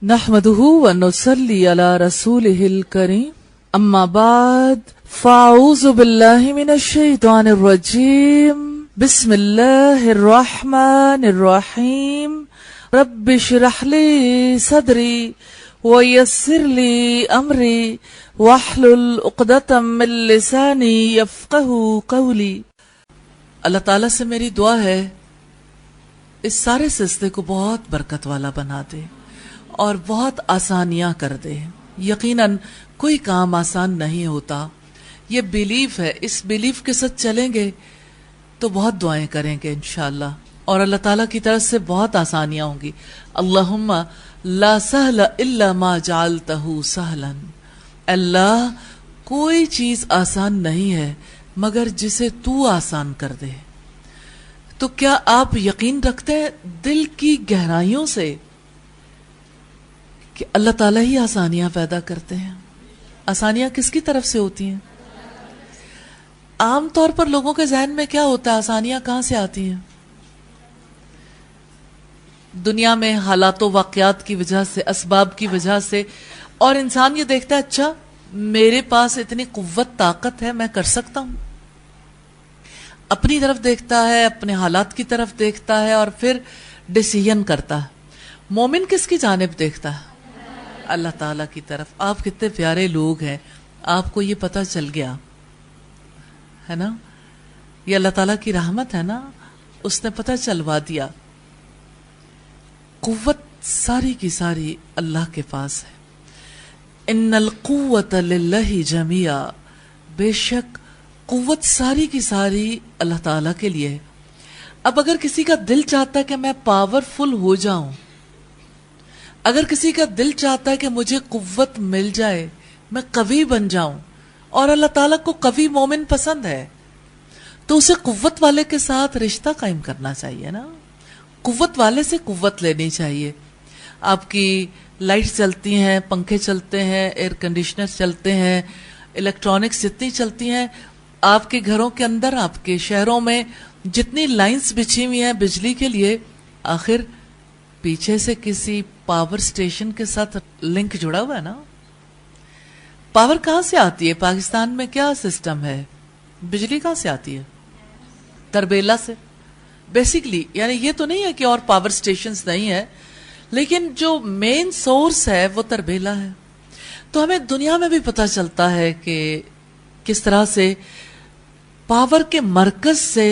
نحمده ونصلي على رسوله الكريم اما بعد فاعوذ بالله من الشيطان الرجيم بسم الله الرحمن الرحيم رب اشرح لي صدري ويسر لي امري واحلل عقدة من لساني يفقهوا قولي. اللہ تعالیٰ سے میری دعا ہے اس سارے سلسلے کو بہت برکت والا بنا دے اور بہت آسانیاں کر دے. یقیناً کوئی کام آسان نہیں ہوتا. یہ بیلیف ہے، اس بیلیف کے ساتھ چلیں گے تو بہت دعائیں کریں گے انشاءاللہ، اور اللہ تعالیٰ کی طرف سے بہت آسانیاں ہوں گی. اللہم لا سہل الا ما جعلتہ سہلا. اللہ کوئی چیز آسان نہیں ہے مگر جسے تو آسان کر دے. تو کیا آپ یقین رکھتے ہیں دل کی گہرائیوں سے کہ اللہ تعالیٰ ہی آسانیاں پیدا کرتے ہیں؟ آسانیاں کس کی طرف سے ہوتی ہیں؟ عام طور پر لوگوں کے ذہن میں کیا ہوتا ہے آسانیاں کہاں سے آتی ہیں؟ دنیا میں حالات و واقعات کی وجہ سے، اسباب کی وجہ سے، اور انسان یہ دیکھتا ہے اچھا میرے پاس اتنی قوت طاقت ہے، میں کر سکتا ہوں. اپنی طرف دیکھتا ہے، اپنے حالات کی طرف دیکھتا ہے اور پھر ڈیسیژن کرتا ہے. مومن کس کی جانب دیکھتا ہے؟ اللہ تعالیٰ کی طرف. آپ کتنے پیارے لوگ ہیں، آپ کو یہ پتہ چل گیا ہے نا. یہ اللہ تعالیٰ کی رحمت ہے نا، اس نے پتہ چلوا دیا. قوت ساری کی ساری اللہ کے پاس ہے. ان القوت للہ جمیعا. بے شک قوت ساری کی ساری اللہ تعالیٰ کے لیے ہے. اب اگر کسی کا دل چاہتا ہے کہ میں پاورفل ہو جاؤں، اگر کسی کا دل چاہتا ہے کہ مجھے قوت مل جائے، میں قوی بن جاؤں، اور اللہ تعالیٰ کو قوی مومن پسند ہے، تو اسے قوت والے کے ساتھ رشتہ قائم کرنا چاہیے نا. قوت والے سے قوت لینی چاہیے. آپ کی لائٹ چلتی ہیں، پنکھے چلتے ہیں، ایئر کنڈیشنر چلتے ہیں، الیکٹرانکس جتنی چلتی ہیں، آپ کے گھروں کے اندر، آپ کے شہروں میں جتنی لائنز بچھی ہوئی ہیں بجلی کے لیے، آخر پیچھے سے کسی پاور سٹیشن کے ساتھ لنک جڑا ہوا ہے نا. پاور کہاں سے آتی ہے؟ پاکستان میں کیا سسٹم ہے؟ بجلی کہاں سے آتی ہے؟ تربیلا سے. بیسیکلی یعنی یہ تو نہیں ہے کہ اور پاور سٹیشنز نہیں ہے، لیکن جو مین سورس ہے وہ تربیلا ہے. تو ہمیں دنیا میں بھی پتہ چلتا ہے کہ کس طرح سے پاور کے مرکز سے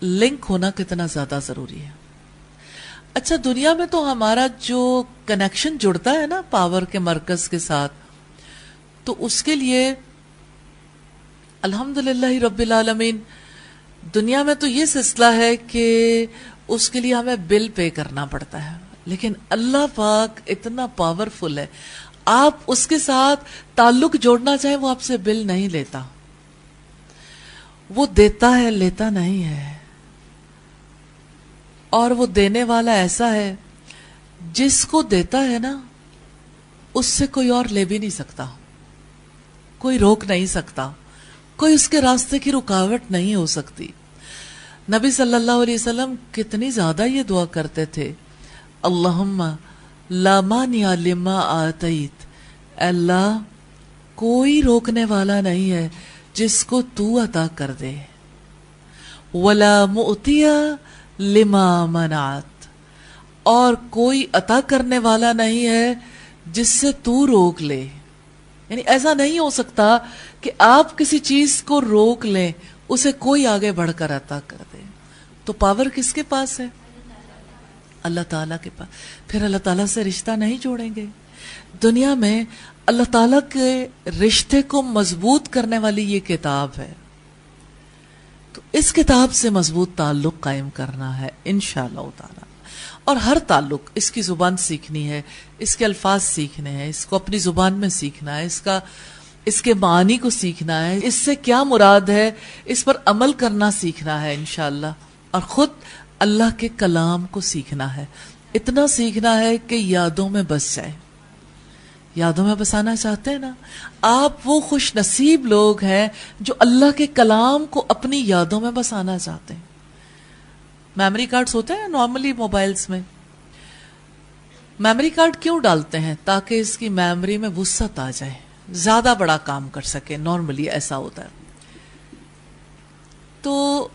لنک ہونا کتنا زیادہ ضروری ہے. اچھا، دنیا میں تو ہمارا جو کنیکشن جڑتا ہے نا پاور کے مرکز کے ساتھ، تو اس کے لیے الحمدللہ رب العالمین دنیا میں تو یہ سلسلہ ہے کہ اس کے لیے ہمیں بل پے کرنا پڑتا ہے. لیکن اللہ پاک اتنا پاورفل ہے، آپ اس کے ساتھ تعلق جوڑنا چاہیں وہ آپ سے بل نہیں لیتا. وہ دیتا ہے، لیتا نہیں ہے. اور وہ دینے والا ایسا ہے جس کو دیتا ہے نا اس سے کوئی اور لے بھی نہیں سکتا، کوئی روک نہیں سکتا، کوئی اس کے راستے کی رکاوٹ نہیں ہو سکتی. نبی صلی اللہ علیہ وسلم کتنی زیادہ یہ دعا کرتے تھے، اللہم لا مانع لما آتیت. اللہ کوئی روکنے والا نہیں ہے جس کو تو عطا کر دے، ولا معطی لما منعت، اور کوئی عطا کرنے والا نہیں ہے جس سے تو روک لے. یعنی ایسا نہیں ہو سکتا کہ آپ کسی چیز کو روک لیں، اسے کوئی آگے بڑھ کر عطا کر دے. تو پاور کس کے پاس ہے؟ اللہ تعالیٰ کے پاس. پھر اللہ تعالیٰ سے رشتہ نہیں جوڑیں گے. دنیا میں اللہ تعالیٰ کے رشتے کو مضبوط کرنے والی یہ کتاب ہے، تو اس کتاب سے مضبوط تعلق قائم کرنا ہے انشاءاللہ تعالیٰ. اور ہر تعلق، اس کی زبان سیکھنی ہے، اس کے الفاظ سیکھنے ہیں، اس کو اپنی زبان میں سیکھنا ہے، اس کے معانی کو سیکھنا ہے، اس سے کیا مراد ہے اس پر عمل کرنا سیکھنا ہے انشاءاللہ. اور خود اللہ کے کلام کو سیکھنا ہے، اتنا سیکھنا ہے کہ یادوں میں بس جائے. یادوں میں بسانا چاہتے ہیں نا آپ؟ وہ خوش نصیب لوگ ہیں جو اللہ کے کلام کو اپنی یادوں میں بسانا چاہتے ہیں. میموری کارڈز ہوتے ہیں نارملی موبائلز میں، میموری کارڈ کیوں ڈالتے ہیں؟ تاکہ اس کی میموری میں وسعت آ جائے، زیادہ بڑا کام کر سکے. نارملی ایسا ہوتا ہے. تو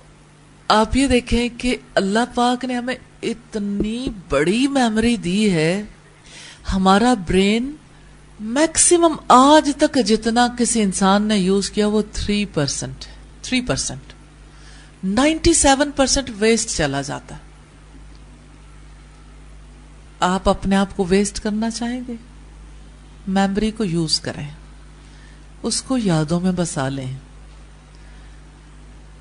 آپ یہ دیکھیں کہ اللہ پاک نے ہمیں اتنی بڑی میموری دی ہے. ہمارا برین میکسیمم آج تک جتنا کسی انسان نے یوز کیا وہ 3%. 97% ویسٹ چلا جاتا ہے. آپ اپنے آپ کو ویسٹ کرنا چاہیں گے؟ میموری کو یوز کریں، اس کو یادوں میں بسا لیں.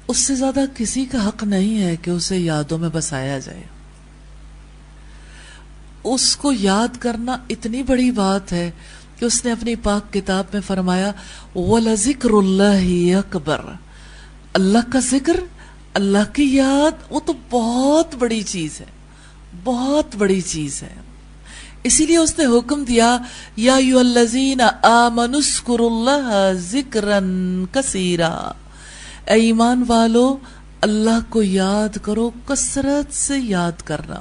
اس سے زیادہ کسی کا حق نہیں ہے کہ اسے یادوں میں بسایا جائے. اس کو یاد کرنا اتنی بڑی بات ہے کہ اس نے اپنی پاک کتاب میں فرمایا وَلَذِكْرُ اللَّهِ أَكْبَرُ. اللہ کا ذکر، اللہ کی یاد، وہ تو بہت بڑی چیز ہے، بہت بڑی چیز ہے. اسی لیے اس نے حکم دیا یا ایھا الذین آمنوا اذکروا اللہ ذکرا کثیرا. اے ایمان والو، اللہ کو یاد کرو، کثرت سے یاد کرنا.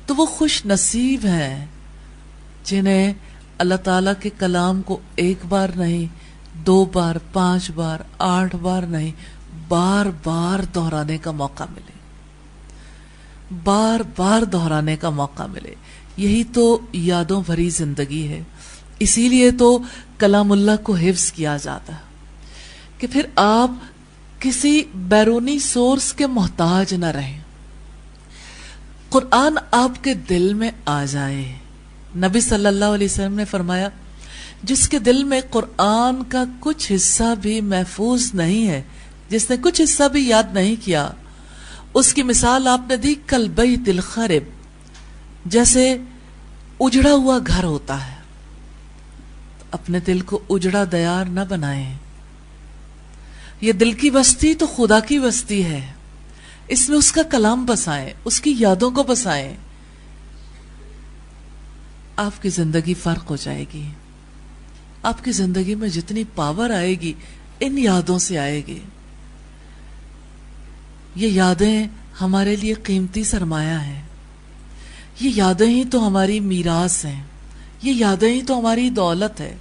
تو وہ خوش نصیب ہیں جنہیں اللہ تعالیٰ کے کلام کو ایک بار نہیں، 2 بار، 5 بار، 8 بار نہیں، بار بار دہرانے کا موقع ملے، بار بار دہرانے کا موقع ملے. یہی تو یادوں بھری زندگی ہے. اسی لیے تو کلام اللہ کو حفظ کیا جاتا ہے کہ پھر آپ کسی بیرونی سورس کے محتاج نہ رہیں. قرآن آپ کے دل میں آ جائے. نبی صلی اللہ علیہ وسلم نے فرمایا جس کے دل میں قرآن کا کچھ حصہ بھی محفوظ نہیں ہے، جس نے کچھ حصہ بھی یاد نہیں کیا، اس کی مثال آپ نے دی کالبیت الخرب، جیسے اجڑا ہوا گھر ہوتا ہے. اپنے دل کو اجڑا دیار نہ بنائیں. یہ دل کی بستی تو خدا کی بستی ہے، اس میں اس کا کلام بسائیں، اس کی یادوں کو بسائیں. آپ کی زندگی فرق ہو جائے گی. آپ کی زندگی میں جتنی پاور آئے گی ان یادوں سے آئے گی. یہ یادیں ہمارے لیے قیمتی سرمایہ ہیں. یہ یادیں ہی تو ہماری میراث ہیں. یہ یادیں ہی تو ہماری دولت ہے.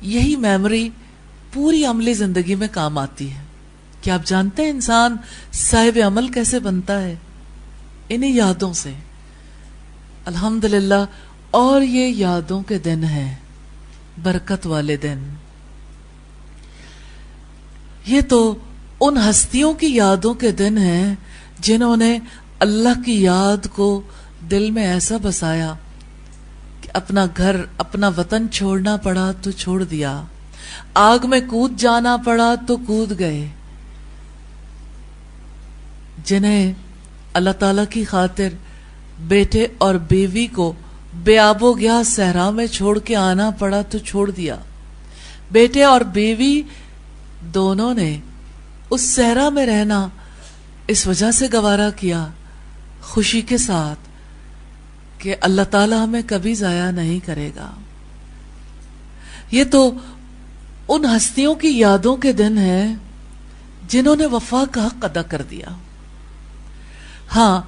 یہی میموری پوری عملی زندگی میں کام آتی ہے. کیا آپ جانتے ہیں انسان صاحب عمل کیسے بنتا ہے؟ انہی یادوں سے. الحمدللہ. اور یہ یادوں کے دن ہیں، برکت والے دن. یہ تو ان ہستیوں کی یادوں کے دن ہیں جنہوں نے اللہ کی یاد کو دل میں ایسا بسایا کہ اپنا گھر، اپنا وطن چھوڑنا پڑا تو چھوڑ دیا، آگ میں کود جانا پڑا تو کود گئے. جنہیں اللہ تعالی کی خاطر بیٹے اور بیوی کو بے آب و گیا صحرا میں چھوڑ کے آنا پڑا تو چھوڑ دیا. بیٹے اور بیوی دونوں نے اس صحرا میں رہنا اس وجہ سے گوارا کیا، خوشی کے ساتھ، کہ اللہ تعالیٰ ہمیں کبھی ضائع نہیں کرے گا. یہ تو ان ہستیوں کی یادوں کے دن ہیں جنہوں نے وفا کا حق ادا کر دیا. ہاں،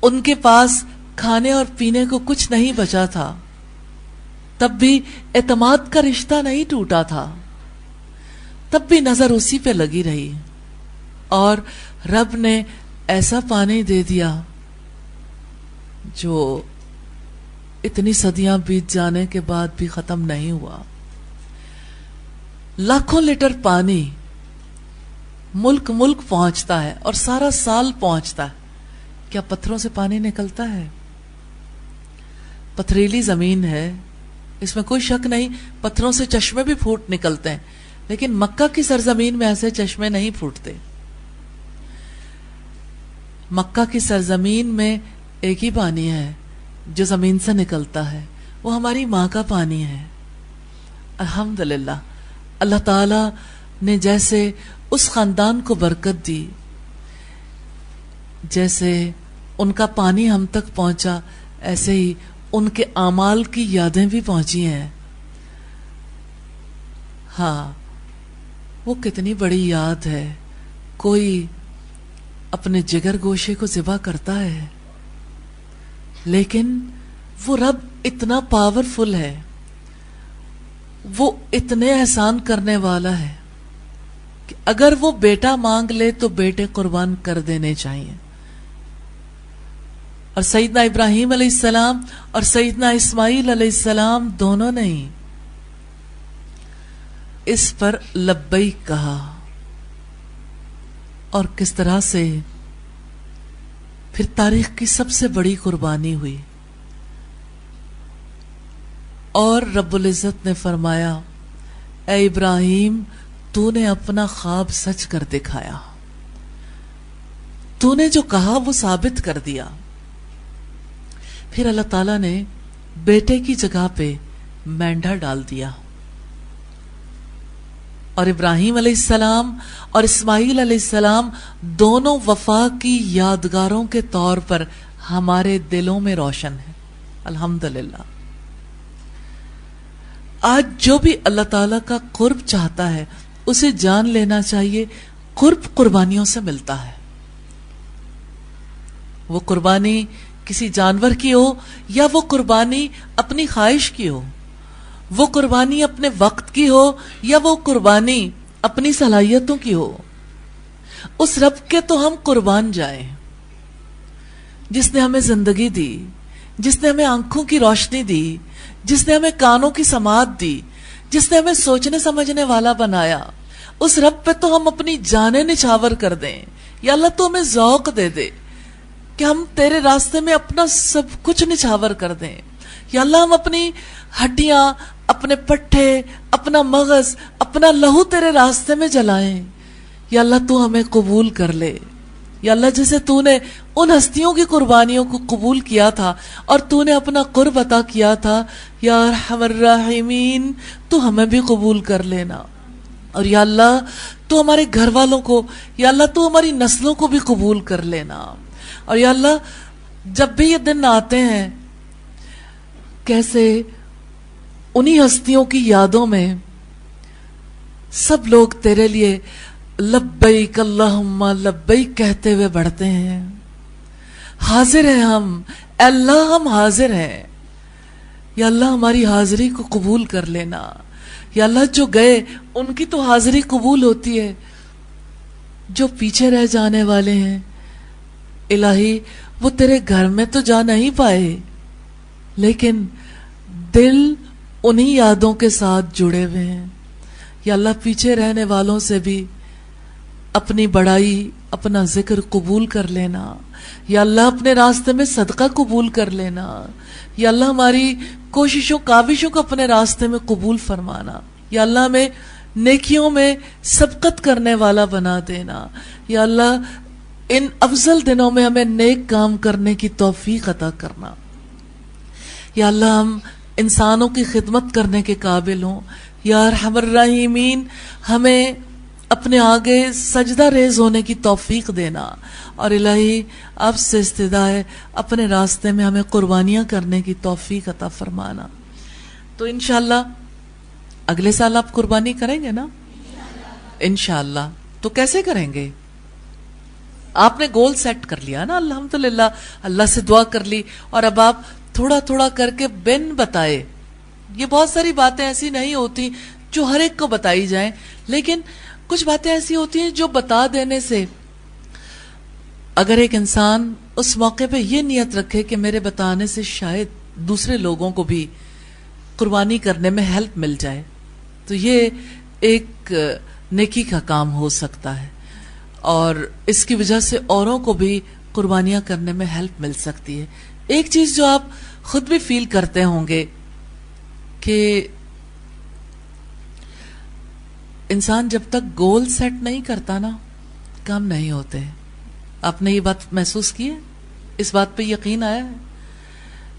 ان کے پاس کھانے اور پینے کو کچھ نہیں بچا تھا، تب بھی اعتماد کا رشتہ نہیں ٹوٹا تھا، تب بھی نظر اسی پہ لگی رہی. اور رب نے ایسا پانی دے دیا جو اتنی صدیاں بیت جانے کے بعد بھی ختم نہیں ہوا. لاکھوں لیٹر پانی ملک ملک پہنچتا ہے اور سارا سال پہنچتا ہے. کیا پتھروں سے پانی نکلتا ہے؟ پتھریلی زمین ہے، اس میں کوئی شک نہیں. پتھروں سے چشمے بھی پھوٹ نکلتے ہیں، لیکن مکہ کی سرزمین میں ایسے چشمے نہیں پھوٹتے. مکہ کی سرزمین میں ایک ہی پانی ہے جو زمین سے نکلتا ہے، وہ ہماری ماں کا پانی ہے. الحمدللہ. اللہ تعالی نے جیسے اس خاندان کو برکت دی، جیسے ان کا پانی ہم تک پہنچا، ایسے ہی ان کے اعمال کی یادیں بھی پہنچی ہیں. ہاں، وہ کتنی بڑی یاد ہے. کوئی اپنے جگر گوشے کو ذبح کرتا ہے لیکن وہ رب اتنا پاورفل ہے، وہ اتنے احسان کرنے والا ہے کہ اگر وہ بیٹا مانگ لے تو بیٹے قربان کر دینے چاہیے. اور سیدنا ابراہیم علیہ السلام اور سیدنا اسماعیل علیہ السلام دونوں نے ہی اس پر لبیک کہا. اور کس طرح سے پھر تاریخ کی سب سے بڑی قربانی ہوئی. اور رب العزت نے فرمایا اے ابراہیم تو نے اپنا خواب سچ کر دکھایا، تو نے جو کہا وہ ثابت کر دیا. پھر اللہ تعالیٰ نے بیٹے کی جگہ پہ مینڈھا ڈال دیا، اور ابراہیم علیہ السلام اور اسماعیل علیہ السلام دونوں وفا کی یادگاروں کے طور پر ہمارے دلوں میں روشن ہیں. الحمدللہ. آج جو بھی اللہ تعالیٰ کا قرب چاہتا ہے اسے جان لینا چاہیے قرب قربانیوں سے ملتا ہے. وہ قربانی کسی جانور کی ہو یا وہ قربانی اپنی خواہش کی ہو، وہ قربانی اپنے وقت کی ہو یا وہ قربانی اپنی صلاحیتوں کی ہو، اس رب کے تو ہم قربان جائیں جس نے ہمیں زندگی دی، جس نے ہمیں آنکھوں کی روشنی دی، جس نے ہمیں کانوں کی سماعت دی، جس نے ہمیں سوچنے سمجھنے والا بنایا. اس رب پہ تو ہم اپنی جانیں نچھاور کر دیں. یا اللہ تو ہمیں ذوق دے دے کہ ہم تیرے راستے میں اپنا سب کچھ نچھاور کر دیں. یا اللہ ہم اپنی ہڈیاں، اپنے پٹھے، اپنا مغز، اپنا لہو تیرے راستے میں جلائیں. یا اللہ تو ہمیں قبول کر لے. یا اللہ جیسے تو نے ان ہستیوں کی قربانیوں کو قبول کیا تھا اور تو نے اپنا قرب عطا کیا تھا، یا ارحم الراحمین تو ہمیں بھی قبول کر لینا. اور یا اللہ تو ہمارے گھر والوں کو، یا اللہ تو ہماری نسلوں کو بھی قبول کر لینا. اور یا اللہ جب بھی یہ دن آتے ہیں کیسے انہی ہستیوں کی یادوں میں سب لوگ تیرے لیے لبیک اللہم لبیک کہتے ہوئے بڑھتے ہیں. حاضر ہیں ہم، اے اللہ ہم حاضر ہیں. یا اللہ ہماری حاضری کو قبول کر لینا. یا اللہ جو گئے ان کی تو حاضری قبول ہوتی ہے، جو پیچھے رہ جانے والے ہیں الہی وہ تیرے گھر میں تو جا نہیں پائے لیکن دل انہی یادوں کے ساتھ جڑے ہوئے ہیں. یا اللہ پیچھے رہنے والوں سے بھی اپنی بڑائی، اپنا ذکر قبول کر لینا. یا اللہ اپنے راستے میں صدقہ قبول کر لینا. یا اللہ ہماری کوششوں کاوشوں کو اپنے راستے میں قبول فرمانا. یا اللہ ہمیں نیکیوں میں سبقت کرنے والا بنا دینا. یا اللہ ان افضل دنوں میں ہمیں نیک کام کرنے کی توفیق عطا کرنا. یا اللہ ہم انسانوں کی خدمت کرنے کے قابل ہوں. یا ارحم الراحمین ہمیں اپنے آگے سجدہ ریز ہونے کی توفیق دینا. اور الہی آپ سے استدعا ہے اپنے راستے میں ہمیں قربانیاں کرنے کی توفیق عطا فرمانا. تو انشاءاللہ اگلے سال آپ قربانی کریں گے نا؟ انشاءاللہ. تو کیسے کریں گے؟ آپ نے گول سیٹ کر لیا نا الحمدللہ، اللہ سے دعا کر لی اور اب آپ تھوڑا تھوڑا کر کے بن بتائے. یہ بہت ساری باتیں ایسی نہیں ہوتی جو ہر ایک کو بتائی جائیں، لیکن کچھ باتیں ایسی ہوتی ہیں جو بتا دینے سے اگر ایک انسان اس موقع پہ یہ نیت رکھے کہ میرے بتانے سے شاید دوسرے لوگوں کو بھی قربانی کرنے میں ہیلپ مل جائے، تو یہ ایک نیکی کا کام ہو سکتا ہے اور اس کی وجہ سے اوروں کو بھی قربانیاں کرنے میں ہیلپ مل سکتی ہے. ایک چیز جو آپ خود بھی فیل کرتے ہوں گے کہ انسان جب تک گول سیٹ نہیں کرتا نا کام نہیں ہوتے. آپ نے یہ بات محسوس کی ہے؟ اس بات پہ یقین آیا ہے؟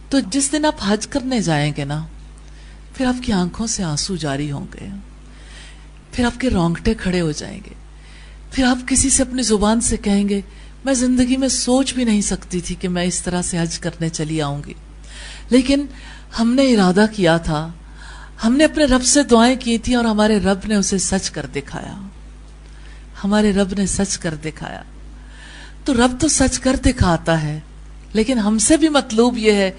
تو جس دن آپ حج کرنے جائیں گے نا پھر آپ کی آنکھوں سے آنسو جاری ہوں گے، پھر آپ کے رونگٹے کھڑے ہو جائیں گے، پھر آپ کسی سے اپنی زبان سے کہیں گے میں زندگی میں سوچ بھی نہیں سکتی تھی کہ میں اس طرح سے حج کرنے چلی آؤں گی، لیکن ہم نے ارادہ کیا تھا، ہم نے اپنے رب سے دعائیں کی تھی اور ہمارے رب نے اسے سچ کر دکھایا. ہمارے رب نے سچ کر دکھایا. تو رب تو سچ کر دکھاتا ہے لیکن ہم سے بھی مطلوب یہ ہے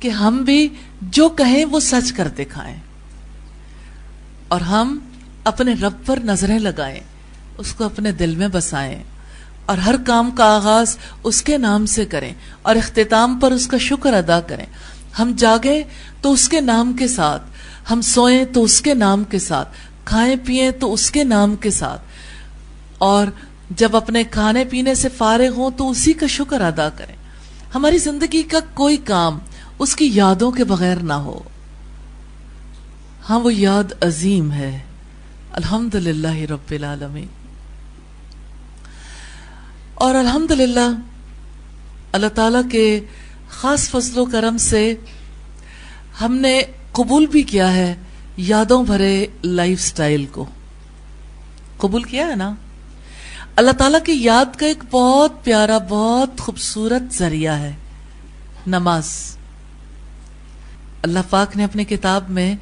کہ ہم بھی جو کہیں وہ سچ کر دکھائیں، اور ہم اپنے رب پر نظریں لگائیں، اس کو اپنے دل میں بسائیں، اور ہر کام کا آغاز اس کے نام سے کریں اور اختتام پر اس کا شکر ادا کریں۔ ہم جاگیں تو اس کے نام کے ساتھ، ہم سوئیں تو اس کے نام کے ساتھ، کھائیں پیئیں تو اس کے نام کے ساتھ، اور جب اپنے کھانے پینے سے فارغ ہوں تو اسی کا شکر ادا کریں۔ ہماری زندگی کا کوئی کام اس کی یادوں کے بغیر نہ ہو۔ ہاں، وہ یاد عظیم ہے، الحمدللہ رب العالمین۔ اور الحمدللہ اللہ تعالیٰ کے خاص فضل و کرم سے ہم نے قبول بھی کیا ہے یادوں بھرے لائف سٹائل کو۔ قبول کیا ہے نا؟ اللہ تعالیٰ کی یاد کا ایک بہت پیارا، بہت خوبصورت ذریعہ ہے نماز۔ اللہ پاک نے اپنی کتاب میں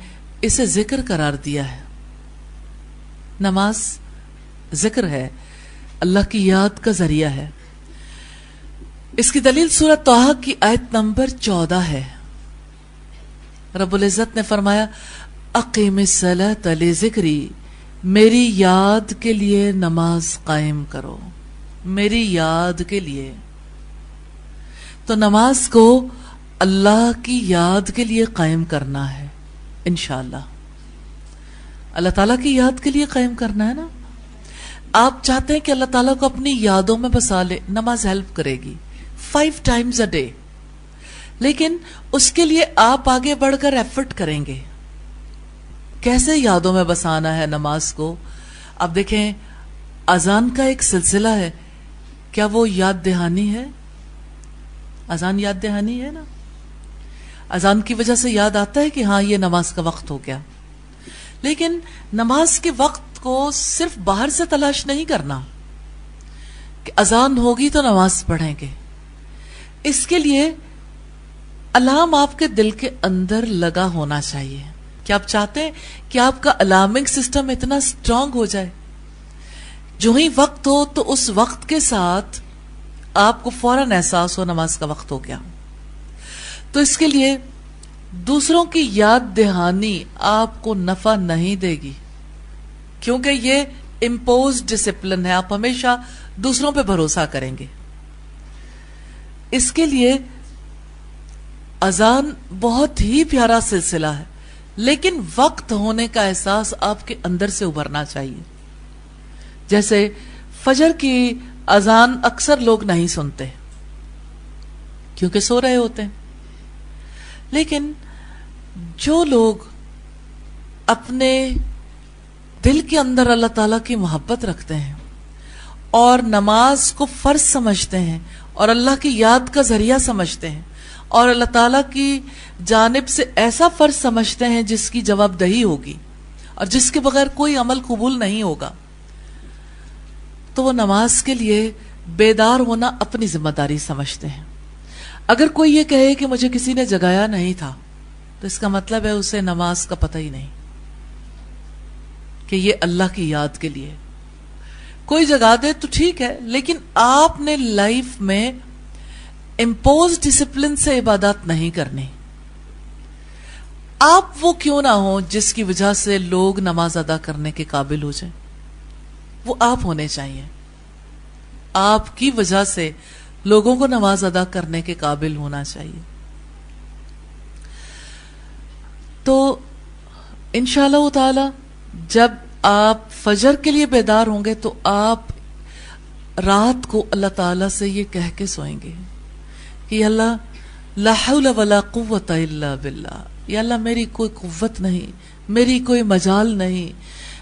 اسے ذکر قرار دیا ہے۔ نماز ذکر ہے، اللہ کی یاد کا ذریعہ ہے۔ اس کی دلیل سورۃ طٰہٰ کی آیت نمبر 14 ہے۔ رب العزت نے فرمایا اقیم الصلاۃ لذکری، میری یاد کے لیے نماز قائم کرو، میری یاد کے لیے۔ تو نماز کو اللہ کی یاد کے لیے قائم کرنا ہے انشاءاللہ۔ اللہ تعالیٰ کی یاد کے لیے قائم کرنا ہے نا۔ آپ چاہتے ہیں کہ اللہ تعالیٰ کو اپنی یادوں میں بسا لے، نماز ہیلپ کرے گی 5 times a day، لیکن اس کے لیے آپ آگے بڑھ کر ایفرٹ کریں گے۔ کیسے یادوں میں بسانا ہے نماز کو؟ اب دیکھیں، اذان کا ایک سلسلہ ہے، کیا وہ یاد دہانی ہے؟ اذان یاد دہانی ہے نا۔ اذان کی وجہ سے یاد آتا ہے کہ ہاں یہ نماز کا وقت ہو گیا، لیکن نماز کے وقت کو صرف باہر سے تلاش نہیں کرنا کہ اذان ہوگی تو نماز پڑھیں گے۔ اس کے لیے الارم آپ کے دل کے اندر لگا ہونا چاہیے۔ کیا آپ چاہتے ہیں کہ آپ کا الارمنگ سسٹم اتنا سٹرونگ ہو جائے، جو ہی وقت ہو تو اس وقت کے ساتھ آپ کو فوراً احساس ہو نماز کا وقت ہو گیا؟ تو اس کے لیے دوسروں کی یاد دہانی آپ کو نفع نہیں دے گی، کیونکہ یہ امپوز ڈسپلن ہے، آپ ہمیشہ دوسروں پہ بھروسہ کریں گے۔ اس کے لیے اذان بہت ہی پیارا سلسلہ ہے، لیکن وقت ہونے کا احساس آپ کے اندر سے ابھرنا چاہیے۔ جیسے فجر کی اذان اکثر لوگ نہیں سنتے کیونکہ سو رہے ہوتے ہیں، لیکن جو لوگ اپنے دل کے اندر اللہ تعالیٰ کی محبت رکھتے ہیں اور نماز کو فرض سمجھتے ہیں اور اللہ کی یاد کا ذریعہ سمجھتے ہیں اور اللہ تعالیٰ کی جانب سے ایسا فرض سمجھتے ہیں جس کی جواب دہی ہوگی اور جس کے بغیر کوئی عمل قبول نہیں ہوگا، تو وہ نماز کے لیے بیدار ہونا اپنی ذمہ داری سمجھتے ہیں۔ اگر کوئی یہ کہے کہ مجھے کسی نے جگایا نہیں تھا، تو اس کا مطلب ہے اسے نماز کا پتہ ہی نہیں کہ یہ اللہ کی یاد کے لیے۔ کوئی جگا دے تو ٹھیک ہے، لیکن آپ نے لائف میں امپوز ڈسپلن سے عبادات نہیں کرنی۔ آپ وہ کیوں نہ ہوں جس کی وجہ سے لوگ نماز ادا کرنے کے قابل ہو جائیں، وہ آپ ہونے چاہیے۔ آپ کی وجہ سے لوگوں کو نماز ادا کرنے کے قابل ہونا چاہیے۔ تو انشاءاللہ تعالی جب آپ فجر کے لیے بیدار ہوں گے تو آپ رات کو اللہ تعالی سے یہ کہہ کے سوئیں گے کہ اللہ لا حول ولا قوت الا باللہ، یا اللہ میری کوئی قوت نہیں، میری کوئی مجال نہیں،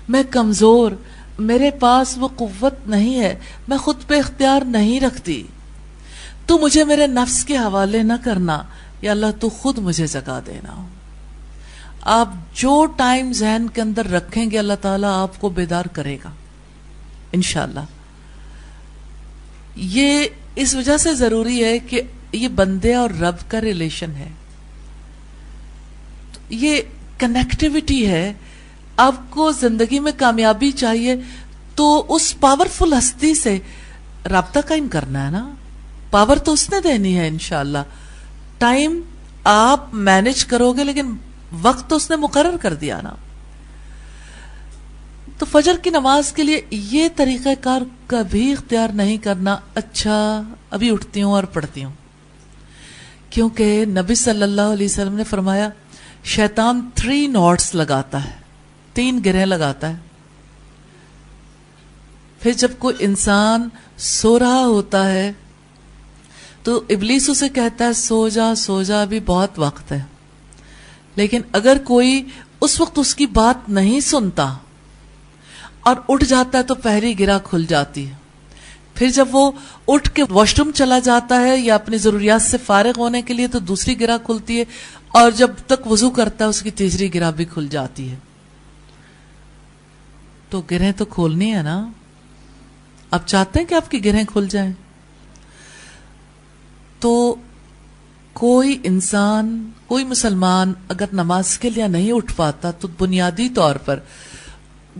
میں کمزور، میرے پاس وہ قوت نہیں ہے، میں خود پہ اختیار نہیں رکھتی، تو مجھے میرے نفس کے حوالے نہ کرنا، یا اللہ تو خود مجھے جگا دینا۔ آپ جو ٹائم ذہن کے اندر رکھیں گے اللہ تعالیٰ آپ کو بیدار کرے گا انشاءاللہ۔ یہ اس وجہ سے ضروری ہے کہ یہ بندے اور رب کا ریلیشن ہے، یہ کنیکٹیوٹی ہے۔ آپ کو زندگی میں کامیابی چاہیے تو اس پاورفل ہستی سے رابطہ قائم کرنا ہے نا۔ پاور تو اس نے دینی ہے انشاءاللہ. ٹائم آپ مینج کرو گے لیکن وقت تو اس نے مقرر کر دیا نا. تو فجر کی نماز کے لیے یہ طریقہ کار کبھی اختیار نہیں کرنا اچھا ابھی اٹھتی ہوں اور پڑھتی ہوں، کیونکہ نبی صلی اللہ علیہ وسلم نے فرمایا شیطان 3 نوٹس لگاتا ہے، 3 گرہیں لگاتا ہے. پھر جب کوئی انسان سو رہا ہوتا ہے تو ابلیس اسے کہتا ہے سو جا ابھی بہت وقت ہے. لیکن اگر کوئی اس وقت اس کی بات نہیں سنتا اور اٹھ جاتا ہے تو پہلی گرہ کھل جاتی ہے. پھر جب وہ اٹھ کے واش روم چلا جاتا ہے یا اپنی ضروریات سے فارغ ہونے کے لیے تو دوسری گرہ کھلتی ہے، اور جب تک وضو کرتا ہے اس کی تیسری گرہ بھی کھل جاتی ہے. تو گرہیں تو کھولنی ہے نا. آپ چاہتے ہیں کہ آپ کی گرہیں کھل جائیں؟ تو کوئی انسان، کوئی مسلمان اگر نماز کے لیے نہیں اٹھ پاتا تو بنیادی طور پر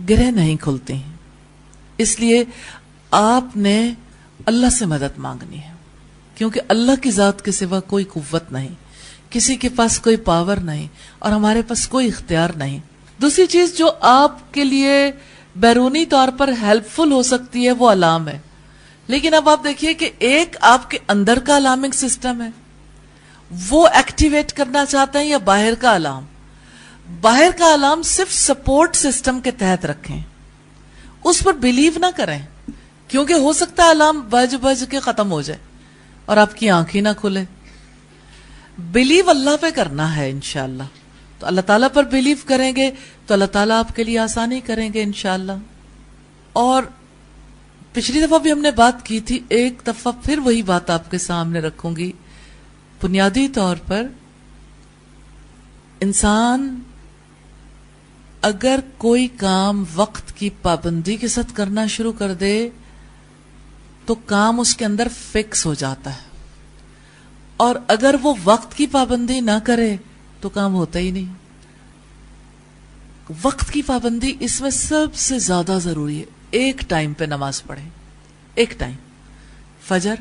گرہیں نہیں کھلتی. اس لیے آپ نے اللہ سے مدد مانگنی ہے، کیونکہ اللہ کی ذات کے سوا کوئی قوت نہیں، کسی کے پاس کوئی پاور نہیں، اور ہمارے پاس کوئی اختیار نہیں. دوسری چیز جو آپ کے لیے بیرونی طور پر ہیلپ فل ہو سکتی ہے وہ الارم ہے. لیکن اب آپ دیکھیے کہ ایک آپ کے اندر کا الارمنگ سسٹم ہے، وہ ایکٹیویٹ کرنا چاہتے ہیں، یا باہر کا الارم. باہر کا الارم صرف سپورٹ سسٹم کے تحت رکھیں، اس پر بلیو نہ کریں، کیونکہ ہو سکتا ہے الارم بج کے ختم ہو جائے اور آپ کی آنکھ ہی نہ کھلے. بلیو اللہ پہ کرنا ہے انشاءاللہ. تو اللہ تعالیٰ پر بلیو کریں گے تو اللہ تعالیٰ آپ کے لیے آسانی کریں گے انشاءاللہ. اور پچھلی دفعہ بھی ہم نے بات کی تھی، ایک دفعہ پھر وہی بات آپ کے سامنے رکھوں گی. بنیادی طور پر انسان اگر کوئی کام وقت کی پابندی کے ساتھ کرنا شروع کر دے تو کام اس کے اندر فکس ہو جاتا ہے، اور اگر وہ وقت کی پابندی نہ کرے تو کام ہوتا ہی نہیں. وقت کی پابندی اس میں سب سے زیادہ ضروری ہے. ایک ٹائم پہ نماز پڑھیں، ایک ٹائم. فجر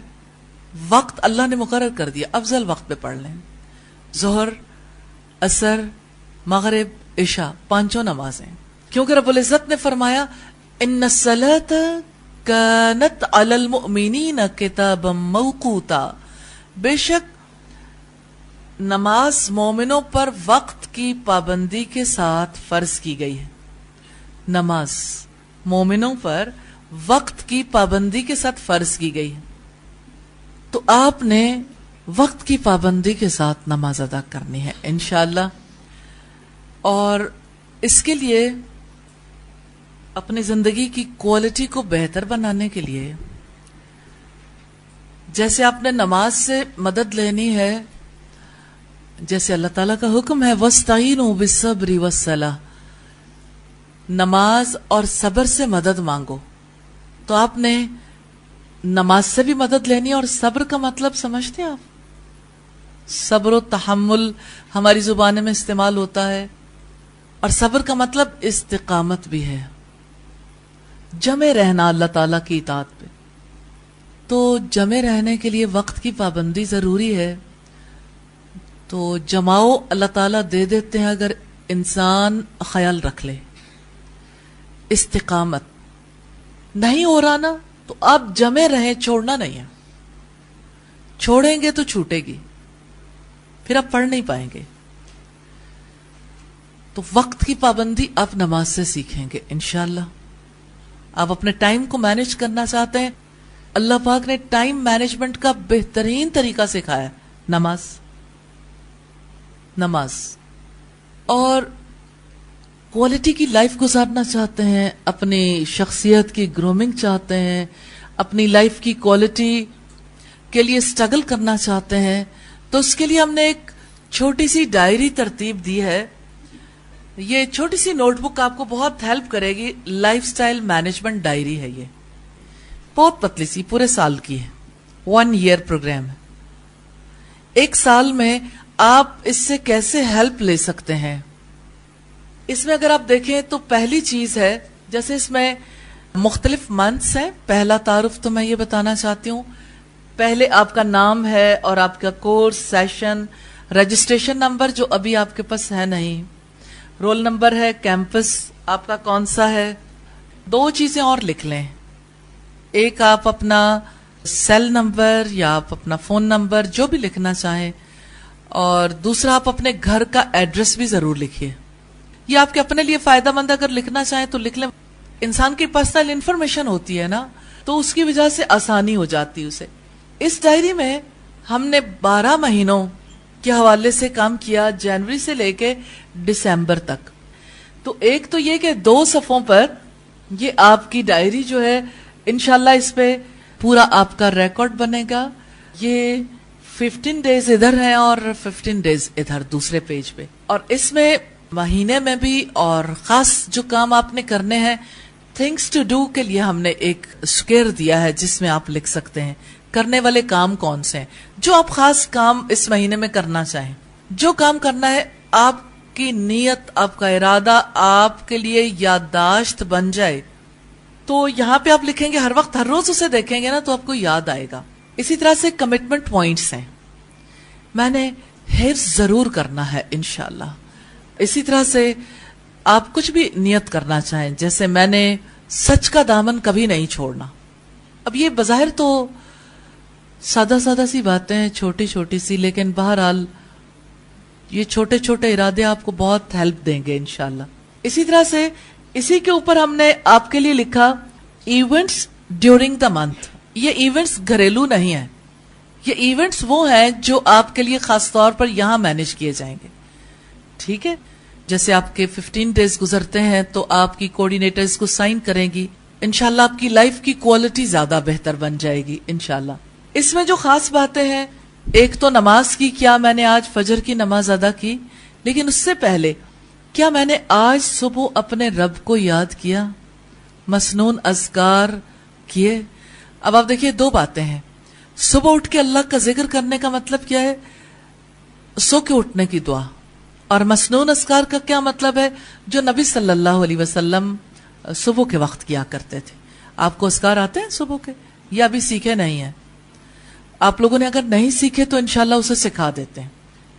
وقت اللہ نے مقرر کر دیا، افضل وقت پہ پڑھ لیں. ظہر، عصر، مغرب، عشاء، 5 نمازیں، کیونکہ رب العزت نے فرمایا ان الصلاۃ کانت علی المؤمنین کتابا موقوتا، بے شک نماز مومنوں پر وقت کی پابندی کے ساتھ فرض کی گئی ہے. نماز مومنوں پر وقت کی پابندی کے ساتھ فرض کی گئی ہے. تو آپ نے وقت کی پابندی کے ساتھ نماز ادا کرنی ہے انشاءاللہ. اور اس کے لیے اپنی زندگی کی کوالٹی کو بہتر بنانے کے لیے جیسے آپ نے نماز سے مدد لینی ہے، جیسے اللہ تعالیٰ کا حکم ہے وَاسْتَعِينُوا بِالصَّبْرِ وَالصَّلَاةِ، نماز اور صبر سے مدد مانگو. تو آپ نے نماز سے بھی مدد لینی ہے. اور صبر کا مطلب سمجھتے ہیں آپ؟ صبر و تحمل ہماری زبان میں استعمال ہوتا ہے، اور صبر کا مطلب استقامت بھی ہے، جمے رہنا اللہ تعالیٰ کی اطاعت پہ. تو جمے رہنے کے لیے وقت کی پابندی ضروری ہے. تو جماؤ اللہ تعالیٰ دے دیتے ہیں اگر انسان خیال رکھ لے. استقامت نہیں ہو رہا نا تو آپ جمے رہیں، چھوڑنا نہیں ہے. چھوڑیں گے تو چھوٹے گی، پھر آپ پڑھ نہیں پائیں گے. تو وقت کی پابندی آپ نماز سے سیکھیں گے انشاءاللہ. آپ اپنے ٹائم کو مینج کرنا چاہتے ہیں، اللہ پاک نے ٹائم مینجمنٹ کا بہترین طریقہ سکھایا، نماز. اور کوالٹی کی لائف گزارنا چاہتے ہیں، اپنی شخصیت کی گرومنگ چاہتے ہیں، اپنی لائف کی کوالٹی کے لیے سٹرگل کرنا چاہتے ہیں، تو اس کے لیے ہم نے ایک چھوٹی سی ڈائری ترتیب دی ہے. یہ چھوٹی سی نوٹ بک آپ کو بہت ہیلپ کرے گی. لائف سٹائل مینجمنٹ ڈائری ہے، یہ بہت پتلی سی، پورے سال کی ہے. 1 year پروگرام ہے. 1 سال میں آپ اس سے کیسے ہیلپ لے سکتے ہیں. اس میں اگر آپ دیکھیں تو پہلی چیز ہے، جیسے اس میں مختلف منتھس ہیں. پہلا تعارف تو میں یہ بتانا چاہتی ہوں پہلے آپ کا نام ہے اور آپ کا کورس، سیشن، رجسٹریشن نمبر جو ابھی آپ کے پاس ہے نہیں، رول نمبر ہے، کیمپس آپ کا کون سا ہے. 2 چیزیں اور لکھ لیں. ایک آپ اپنا سیل نمبر یا آپ اپنا فون نمبر جو بھی لکھنا چاہیں، اور دوسرا آپ اپنے گھر کا ایڈریس بھی ضرور لکھیے. یہ آپ کے اپنے لیے فائدہ مند، اگر لکھنا چاہیں تو لکھ لیں. انسان کی پرسنل انفارمیشن ہوتی ہے نا، تو اس کی وجہ سے آسانی ہو جاتی اسے. اس ڈائری میں ہم نے 12 مہینوں کے حوالے سے کام کیا، جنوری سے لے کے دسمبر تک. تو ایک تو یہ کہ 2 صفحوں پر یہ آپ کی ڈائری جو ہے انشاءاللہ اس پہ پورا آپ کا ریکارڈ بنے گا. یہ 15 ڈیز ادھر ہیں اور 15 ڈیز ادھر دوسرے پیج پہ. اور اس میں مہینے میں بھی اور خاص جو کام آپ نے کرنے ہیں، تھنگس ٹو ڈو کے لیے ہم نے ایک اسکوئر دیا ہے جس میں آپ لکھ سکتے ہیں کرنے والے کام کون سے ہیں، جو آپ خاص کام اس مہینے میں کرنا چاہیں. جو کام کرنا ہے آپ کی نیت، آپ کا ارادہ آپ کے لیے یادداشت بن جائے، تو یہاں پہ آپ لکھیں گے، ہر وقت ہر روز اسے دیکھیں گے نا تو آپ کو یاد آئے گا. اسی طرح سے کمٹمنٹ پوائنٹس ہیں، میں نے حفظ ضرور کرنا ہے انشاءاللہ. اسی طرح سے آپ کچھ بھی نیت کرنا چاہیں، جیسے میں نے سچ کا دامن کبھی نہیں چھوڑنا. اب یہ بظاہر تو سادہ سادہ سی باتیں ہیں، چھوٹی چھوٹی سی، لیکن بہرحال یہ چھوٹے چھوٹے ارادے آپ کو بہت ہیلپ دیں گے انشاءاللہ. اسی طرح سے اسی کے اوپر ہم نے آپ کے لیے لکھا ایونٹس ڈیورنگ دا منتھ. یہ ایونٹس گھریلو نہیں ہیں، یہ ایونٹس وہ ہیں جو آپ کے لیے خاص طور پر یہاں مینج کیے جائیں گے. ٹھیک ہے، جیسے آپ کے 15 ڈیز گزرتے ہیں تو آپ کی کوآرڈینیٹرز کو سائن کریں گی، انشاءاللہ آپ کی لائف کی کوالٹی زیادہ بہتر بن جائے گی انشاءاللہ. اس میں جو خاص باتیں ہیں، ایک تو نماز کی، کیا میں نے آج فجر کی نماز ادا کی، لیکن اس سے پہلے کیا میں نے آج صبح اپنے رب کو یاد کیا، مسنون اذکار کیے. اب آپ دیکھیے 2 باتیں ہیں. صبح اٹھ کے اللہ کا ذکر کرنے کا مطلب کیا ہے؟ سو کے اٹھنے کی دعا. اور مسنون اذکار کا کیا مطلب ہے؟ جو نبی صلی اللہ علیہ وسلم صبح کے وقت کیا کرتے تھے. آپ کو اذکار آتے ہیں صبح کے یا ابھی سیکھے نہیں ہیں؟ آپ لوگوں نے اگر نہیں سیکھے تو انشاءاللہ اسے سکھا دیتے ہیں.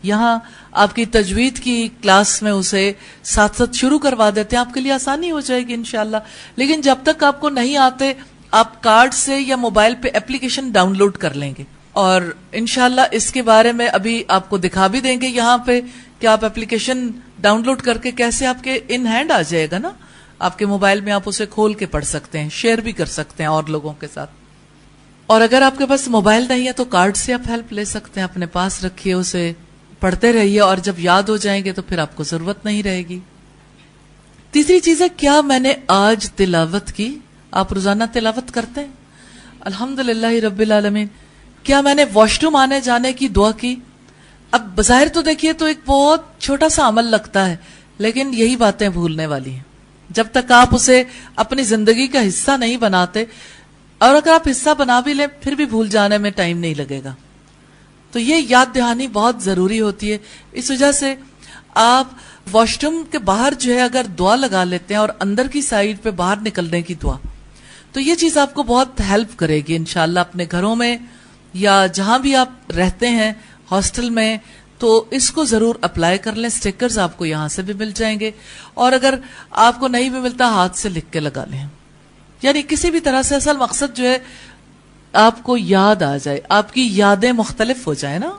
یہاں آپ کی تجوید کی کلاس میں اسے ساتھ ساتھ شروع کروا دیتے ہیں، آپ کے لیے آسانی ہو جائے گی انشاءاللہ. لیکن جب تک آپ کو نہیں آتے، آپ کارڈ سے یا موبائل پہ اپلیکیشن ڈاؤن لوڈ کر لیں گے، اور انشاءاللہ اس کے بارے میں ابھی آپ کو دکھا بھی دیں گے یہاں پہ کہ آپ اپلیکیشن ڈاؤن لوڈ کر کے کیسے آپ کے ان ہینڈ آ جائے گا نا، آپ کے موبائل میں آپ اسے کھول کے پڑھ سکتے ہیں، شیئر بھی کر سکتے ہیں اور لوگوں کے ساتھ. اور اگر آپ کے پاس موبائل نہیں ہے تو کارڈ سے آپ ہیلپ لے سکتے ہیں، اپنے پاس رکھیے، اسے پڑھتے رہیے، اور جب یاد ہو جائیں گے تو پھر آپ کو ضرورت نہیں رہے گی. تیسری چیز ہے، کیا میں نے آج تلاوت کی؟ آپ روزانہ تلاوت کرتے ہیں؟ الحمدللہ رب العالمین. کیا میں نے واش روم آنے جانے کی دعا کی؟ اب بظاہر تو دیکھیے تو ایک بہت چھوٹا سا عمل لگتا ہے، لیکن یہی باتیں بھولنے والی ہیں. جب تک آپ اسے اپنی زندگی کا حصہ نہیں بناتے، اور اگر آپ حصہ بنا بھی لیں پھر بھی بھول جانے میں ٹائم نہیں لگے گا. تو یہ یاد دہانی بہت ضروری ہوتی ہے. اس وجہ سے آپ واش روم کے باہر جو ہے اگر دعا لگا لیتے ہیں، اور اندر کی سائیڈ پہ باہر نکلنے کی دعا، تو یہ چیز آپ کو بہت ہیلپ کرے گی انشاءاللہ اپنے گھروں میں یا جہاں بھی آپ رہتے ہیں، ہاسٹل میں. تو اس کو ضرور اپلائی کر لیں. سٹیکرز آپ کو یہاں سے بھی مل جائیں گے، اور اگر آپ کو نہیں بھی ملتا ہاتھ سے لکھ کے لگا لیں. یعنی کسی بھی طرح سے اصل مقصد جو ہے آپ کو یاد آ جائے، آپ کی یادیں مختلف ہو جائیں نا،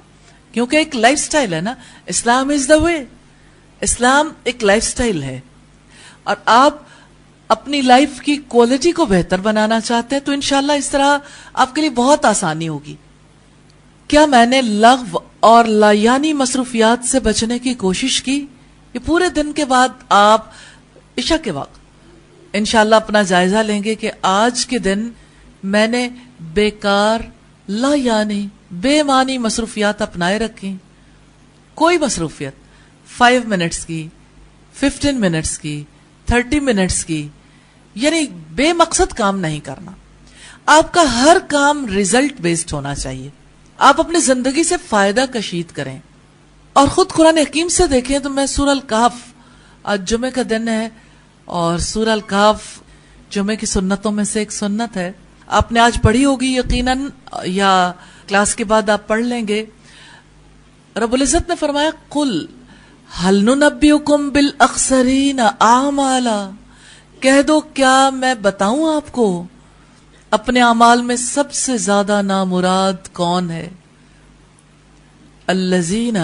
کیونکہ ایک لائف سٹائل ہے نا. اسلام از دا وے. اسلام ایک لائف سٹائل ہے، اور آپ اپنی لائف کی کوالٹی کو بہتر بنانا چاہتے ہیں تو انشاءاللہ اس طرح آپ کے لیے بہت آسانی ہوگی. کیا میں نے لغو اور لایانی مصروفیات سے بچنے کی کوشش کی؟ یہ پورے دن کے بعد آپ عشاء کے وقت انشاءاللہ اپنا جائزہ لیں گے کہ آج کے دن میں نے بیکار، لایانی، بے معنی مصروفیات اپنائے رکھی. کوئی مصروفیت 5 منٹس کی، 15 منٹس کی، 30 منٹس کی، یعنی بے مقصد کام نہیں کرنا. آپ کا ہر کام ریزلٹ بیسڈ ہونا چاہیے. آپ اپنی زندگی سے فائدہ کشید کریں. اور خود قرآن حکیم سے دیکھیں تو میں سورہ الکہف، آج جمعے کا دن ہے، اور سورہ الکہف جمعے کی سنتوں میں سے ایک سنت ہے. آپ نے آج پڑھی ہوگی یقیناً، یا کلاس کے بعد آپ پڑھ لیں گے. رب العزت نے فرمایا قل هل ننبئکم بالاخسرین اعمالا، کہہ دو کیا میں بتاؤں آپ کو اپنے اعمال میں سب سے زیادہ نامراد کون ہے؟ الذین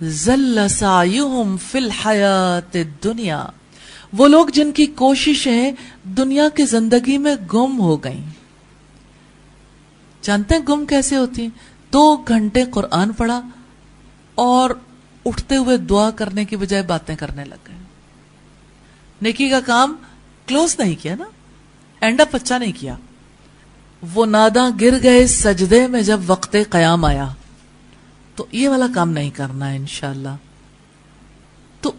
ضل سعیہم فی الحیات الدنیا، وہ لوگ جن کی کوششیں دنیا کی زندگی میں گم ہو گئیں. جانتے ہیں گم کیسے ہوتی ہیں؟ 2 گھنٹے قرآن پڑھا اور اٹھتے ہوئے دعا کرنے کی بجائے باتیں کرنے لگ گئے. نیکی کا کام کلوز نہیں کیا نا، اینڈ اپ اچھا نہیں کیا. وہ ناداں گر گئے سجدے میں جب وقت قیام آیا. تو یہ والا کام نہیں کرنا ہے انشاءاللہ. تو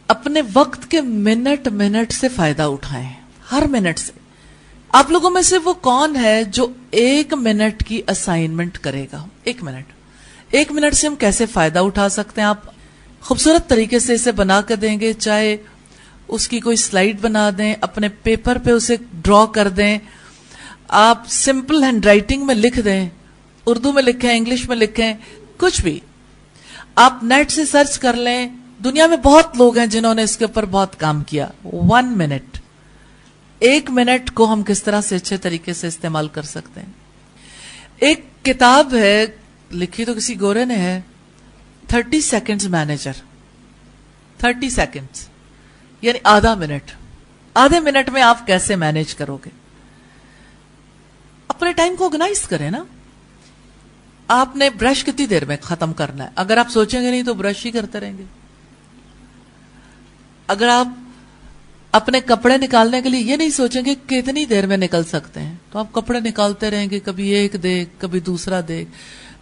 اپنے وقت کے منٹ سے فائدہ اٹھائیں، ہر منٹ سے. آپ لوگوں میں سے وہ کون ہے جو 1 منٹ کی اسائنمنٹ کرے گا؟ 1 منٹ سے ہم کیسے فائدہ اٹھا سکتے ہیں؟ آپ خوبصورت طریقے سے اسے بنا کر دیں گے، چاہے اس کی کوئی سلائیڈ بنا دیں، اپنے پیپر پہ اسے ڈرا کر دیں، آپ سمپل ہینڈ رائٹنگ میں لکھ دیں، اردو میں لکھیں، انگلش میں لکھیں، کچھ بھی. آپ نیٹ سے سرچ کر لیں، دنیا میں بہت لوگ ہیں جنہوں نے اس کے اوپر بہت کام کیا. 1 منٹ، 1 منٹ کو ہم کس طرح سے اچھے طریقے سے استعمال کر سکتے ہیں. ایک کتاب ہے، لکھی تو کسی گورے نے ہے، 30 سیکنڈز مینیجر. 30 سیکنڈز یعنی آدھا منٹ. آدھے منٹ میں آپ کیسے مینیج کرو گے؟ اپنے ٹائم کو آرگنائز کریں نا. آپ نے برش کتنی دیر میں ختم کرنا ہے؟ اگر آپ سوچیں گے نہیں تو برش ہی کرتے رہیں گے. اگر آپ اپنے کپڑے نکالنے کے لیے یہ نہیں سوچیں گے کتنی دیر میں نکل سکتے ہیں، تو آپ کپڑے نکالتے رہیں گے، کبھی ایک دیکھ کبھی دوسرا دیکھ،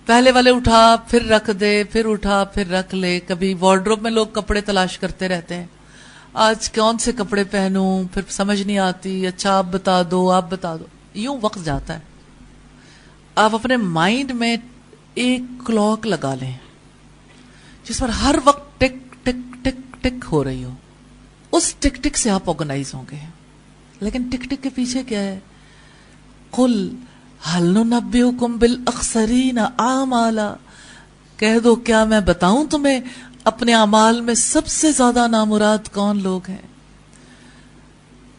پہلے والے اٹھا پھر رکھ دے، پھر اٹھا پھر رکھ لے. کبھی وارڈروب میں لوگ کپڑے تلاش کرتے رہتے ہیں، آج کون سے کپڑے پہنوں، پھر سمجھ نہیں آتی، اچھا آپ بتا دو. یوں وقت جاتا ہے. آپ اپنے مائنڈ میں ایک کلاک لگا لیں جس پر ہر وقت ٹک ٹک ٹک ٹک ہو رہی ہو. اس ٹک ٹک سے آپ آرگنائز ہوں گے. لیکن ٹک ٹک کے پیچھے کیا ہے؟ قل هل ننبئکم بالاخسرین اعمالا، کہہ دو کیا میں بتاؤں تمہیں اپنے اعمال میں سب سے زیادہ نامراد کون لوگ ہیں؟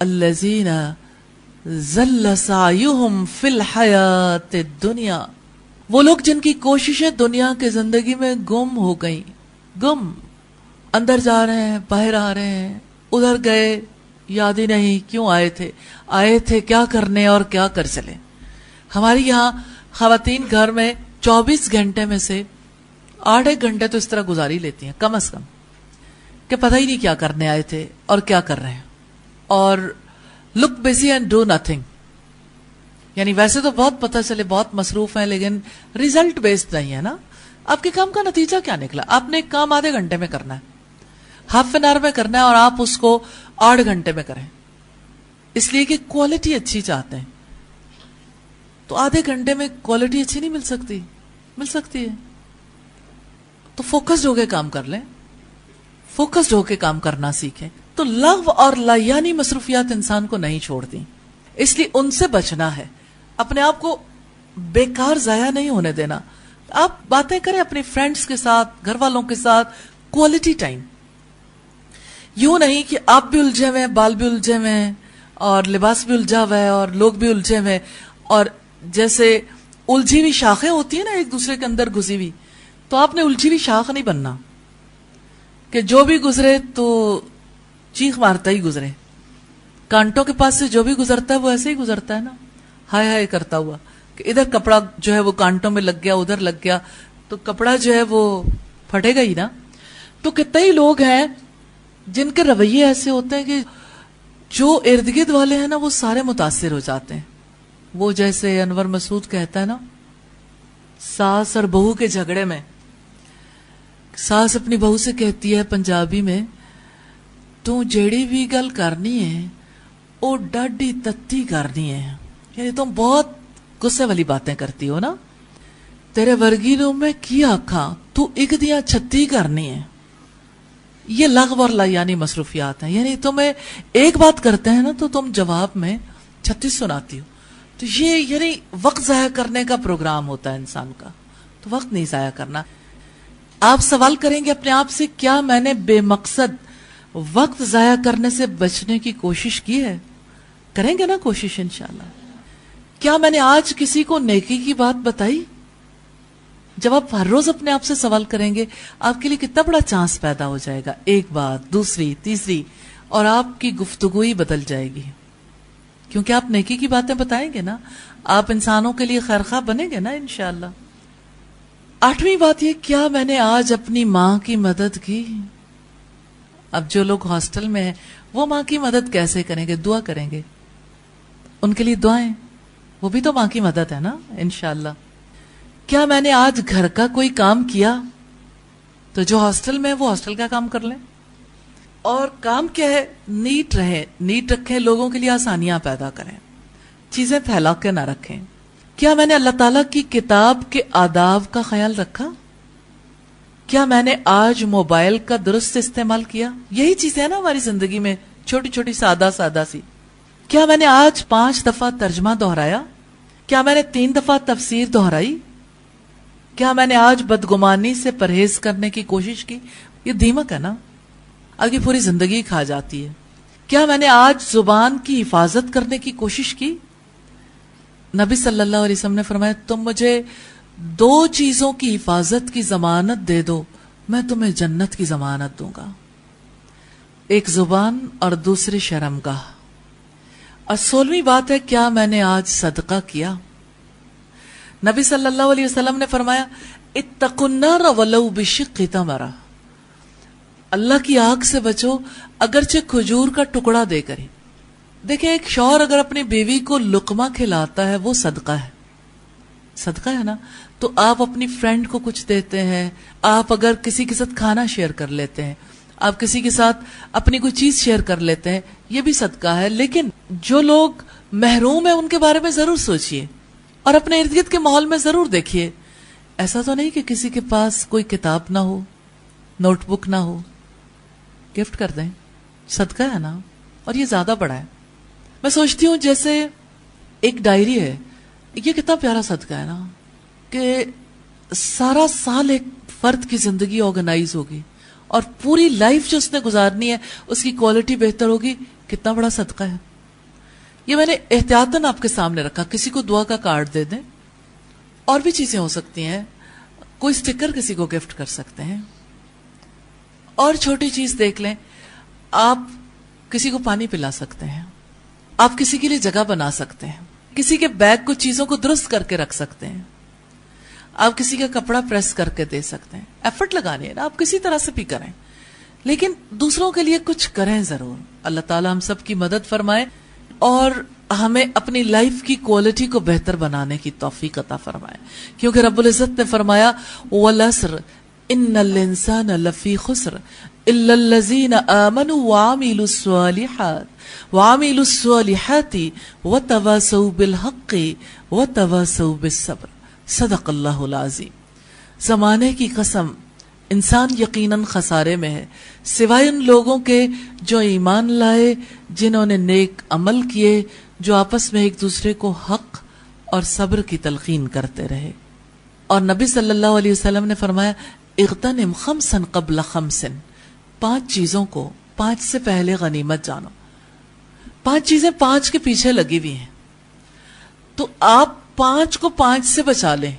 الذین ضل سعیہم فی الحیات الدنیا، وہ لوگ جن کی کوششیں دنیا کے زندگی میں گم ہو گئیں. گم، اندر جا رہے ہیں باہر آ رہے ہیں، ادھر گئے یاد ہی نہیں کیوں آئے تھے کیا کرنے اور کیا کر چلے. ہماری یہاں خواتین گھر میں 24 گھنٹے میں سے 8 گھنٹے تو اس طرح گزار ہی لیتی ہیں کم از کم، کہ پتہ ہی نہیں کیا کرنے آئے تھے اور کیا کر رہے ہیں. اور لک بزی اینڈ ڈو نتھنگ، یعنی ویسے تو بہت پتہ چلے بہت مصروف ہیں لیکن ریزلٹ بیسڈ نہیں ہے نا. آپ کے کام کا نتیجہ کیا نکلا؟ آپ نے ایک کام آدھے گھنٹے میں کرنا ہے، ہاف این آور میں کرنا ہے، اور آپ اس کو 8 گھنٹے میں کریں، اس لیے کہ کوالٹی اچھی چاہتے ہیں. تو آدھے گھنٹے میں کوالٹی اچھی نہیں مل سکتی ہے. تو فوکسڈ ہو کے کام کر لیں، فوکسڈ ہو کے کام کرنا سیکھیں. تو لغو اور لایانی مصروفیات انسان کو نہیں چھوڑتی، اس لیے ان سے بچنا ہے. اپنے آپ کو بیکار ضائع نہیں ہونے دینا. آپ باتیں کریں اپنی فرینڈز کے ساتھ، گھر والوں کے ساتھ، کوالٹی ٹائم. یوں نہیں کہ آپ بھی الجھے ہوئے ہیں، بال بھی الجھے ہوئے ہیں، اور لباس بھی الجھا ہوا ہے، اور لوگ بھی الجھے ہوئے ہیں، اور جیسے الجھی ہوئی شاخیں ہوتی ہیں نا ایک دوسرے کے اندر گھسی ہوئی، تو آپ نے الجھی ہوئی شاخ نہیں بننا کہ جو بھی گزرے تو چیخ مارتا ہی گزرے. کانٹوں کے پاس سے جو بھی گزرتا ہے وہ ایسے ہی گزرتا ہے نا، ہائے ہائے کرتا ہوا، کہ ادھر کپڑا جو ہے وہ کانٹوں میں لگ گیا، ادھر لگ گیا، تو کپڑا جو ہے وہ پھٹے گا ہی نا. تو کتنے ہی لوگ ہیں جن کے رویے ایسے ہوتے ہیں کہ جو ارد گرد والے ہیں نا وہ سارے متاثر ہو جاتے ہیں. وہ جیسے انور مسعود کہتا ہے نا، ساس اور بہو کے جھگڑے میں ساس اپنی بہو سے کہتی ہے پنجابی میں، تو جیڑی بھی گل کرنی ہے وہ ڈاڈی تتی کرنی ہے، یعنی تم بہت غصے والی باتیں کرتی ہو نا، تیرے ورگی نو میں کی آکھاں، تو ایک دیاں 36 کرنی ہے. یہ لغو اور لایانی مصروفیات ہیں. یعنی تمہیں ایک بات کرتے ہیں نا تو تم جواب میں 36 سناتی ہو. تو یہ یعنی وقت ضائع کرنے کا پروگرام ہوتا ہے انسان کا، تو وقت نہیں ضائع کرنا. آپ سوال کریں گے اپنے آپ سے، کیا میں نے بے مقصد وقت ضائع کرنے سے بچنے کی کوشش کی ہے؟ کریں گے نا کوشش انشاءاللہ. کیا میں نے آج کسی کو نیکی کی بات بتائی؟ جب آپ ہر روز اپنے آپ سے سوال کریں گے، آپ کے لیے کتنا بڑا چانس پیدا ہو جائے گا. ایک بات، دوسری، تیسری، اور آپ کی گفتگو ہی بدل جائے گی، کیونکہ آپ نیکی کی باتیں بتائیں گے نا، آپ انسانوں کے لیے خیرخواہ بنیں گے نا انشاءاللہ. 8ویں بات یہ، کیا میں نے آج اپنی ماں کی مدد کی؟ اب جو لوگ ہاسٹل میں ہیں وہ ماں کی مدد کیسے کریں گے؟ دعا کریں گے، ان کے لیے دعائیں، وہ بھی تو ماں کی مدد ہے نا انشاءاللہ. کیا میں نے آج گھر کا کوئی کام کیا؟ تو جو ہاسٹل میں وہ ہاسٹل کا کام کر لیں. اور کام کیا ہے؟ نیٹ رہیں، نیٹ رکھیں، لوگوں کے لیے آسانیاں پیدا کریں، چیزیں پھیلا کے نہ رکھیں. کیا میں نے اللہ تعالیٰ کی کتاب کے آداب کا خیال رکھا؟ کیا میں نے آج موبائل کا درست استعمال کیا؟ یہی چیزیں ہیں نا ہماری زندگی میں، چھوٹی چھوٹی سادہ سادہ سی. کیا میں نے آج 5 دفعہ ترجمہ دہرایا؟ کیا میں نے 3 دفعہ تفسیر دہرائی؟ کیا میں نے آج بدگمانی سے پرہیز کرنے کی کوشش کی؟ یہ دیمک ہے نا، آگے پوری زندگی کھا جاتی ہے. کیا میں نے آج زبان کی حفاظت کرنے کی کوشش کی؟ نبی صلی اللہ علیہ وسلم نے فرمایا، تم مجھے 2 چیزوں کی حفاظت کی ضمانت دے دو، میں تمہیں جنت کی ضمانت دوں گا. ایک زبان اور دوسری شرمگاہ. اور 16ویں بات ہے، کیا میں نے آج صدقہ کیا؟ نبی صلی اللہ علیہ وسلم نے فرمایا، اتقوا النار ولو بشق تمرہ، اللہ کی آگ سے بچو اگرچہ کھجور کا ٹکڑا دے کر. دیکھیں، ایک شوہر اگر اپنی بیوی کو لقمہ کھلاتا ہے وہ صدقہ ہے، صدقہ ہے نا. تو آپ اپنی فرینڈ کو کچھ دیتے ہیں، آپ اگر کسی کے ساتھ کھانا شیئر کر لیتے ہیں، آپ کسی کے ساتھ اپنی کوئی چیز شیئر کر لیتے ہیں، یہ بھی صدقہ ہے. لیکن جو لوگ محروم ہیں ان کے بارے میں ضرور سوچئے اور اپنے ارد گرد کے ماحول میں ضرور دیکھیے. ایسا تو نہیں کہ کسی کے پاس کوئی کتاب نہ ہو، نوٹ بک نہ ہو، گفٹ کر دیں، صدقہ ہے نا. اور یہ زیادہ بڑا ہے. میں سوچتی ہوں جیسے ایک ڈائری ہے، یہ کتنا پیارا صدقہ ہے نا، کہ سارا سال ایک فرد کی زندگی آرگنائز ہوگی اور پوری لائف جو اس نے گزارنی ہے اس کی کوالٹی بہتر ہوگی. کتنا بڑا صدقہ ہے. یہ میں نے احتیاطاً آپ کے سامنے رکھا. کسی کو دعا کا کارڈ دے دیں، اور بھی چیزیں ہو سکتی ہیں، کوئی سٹیکر کسی کو گفٹ کر سکتے ہیں. اور چھوٹی چیز دیکھ لیں، آپ کسی کو پانی پلا سکتے ہیں، آپ کسی کے لیے جگہ بنا سکتے ہیں، کسی کے بیگ کو چیزوں کو درست کر کے رکھ سکتے ہیں، آپ کسی کا کپڑا پریس کر کے دے سکتے ہیں. ایفرٹ لگانے ہے نا، آپ کسی طرح سے بھی کریں، لیکن دوسروں کے لیے کچھ کریں ضرور. اللہ تعالیٰ ہم سب کی مدد فرمائے اور ہمیں اپنی لائف کی کوالٹی کو بہتر بنانے کی توفیق عطا فرمائے. کیونکہ رب العزت نے فرمایا، وَالْعَصْرِ إِنَّ الْإِنسَانَ لَفِي خُسْرٍ إِلَّا الَّذِينَ آمَنُوا وَعَمِلُوا الصَّالِحَاتِ وَتَوَاصَوْا بِالْحَقِّ وَتَوَاصَوْا بِالصَّبْرِ. صدق اللہ العظیم. زمانے کی قسم، انسان یقیناً خسارے میں ہے، سوائے ان لوگوں کے جو ایمان لائے، جنہوں نے نیک عمل کیے، جو آپس میں ایک دوسرے کو حق اور صبر کی تلقین کرتے رہے. اور نبی صلی اللہ علیہ وسلم نے فرمایا، اغتنم خمسا قبل خمس، 5 چیزوں کو 5 سے پہلے غنیمت جانو. 5 چیزیں 5 کے پیچھے لگی ہوئی ہیں، تو آپ 5 کو 5 سے بچا لیں.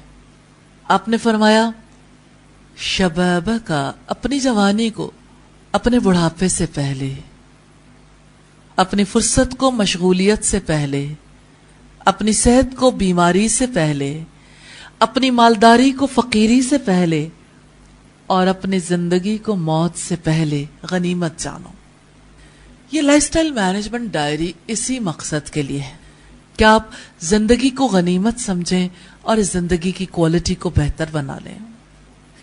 آپ نے فرمایا، شبابہ کا، اپنی جوانی کو اپنے بڑھاپے سے پہلے، اپنی فرصت کو مشغولیت سے پہلے، اپنی صحت کو بیماری سے پہلے، اپنی مالداری کو فقیری سے پہلے، اور اپنی زندگی کو موت سے پہلے غنیمت جانو. یہ لائف سٹائل مینجمنٹ ڈائری اسی مقصد کے لیے ہے کہ آپ زندگی کو غنیمت سمجھیں اور اس زندگی کی کوالٹی کو بہتر بنا لیں.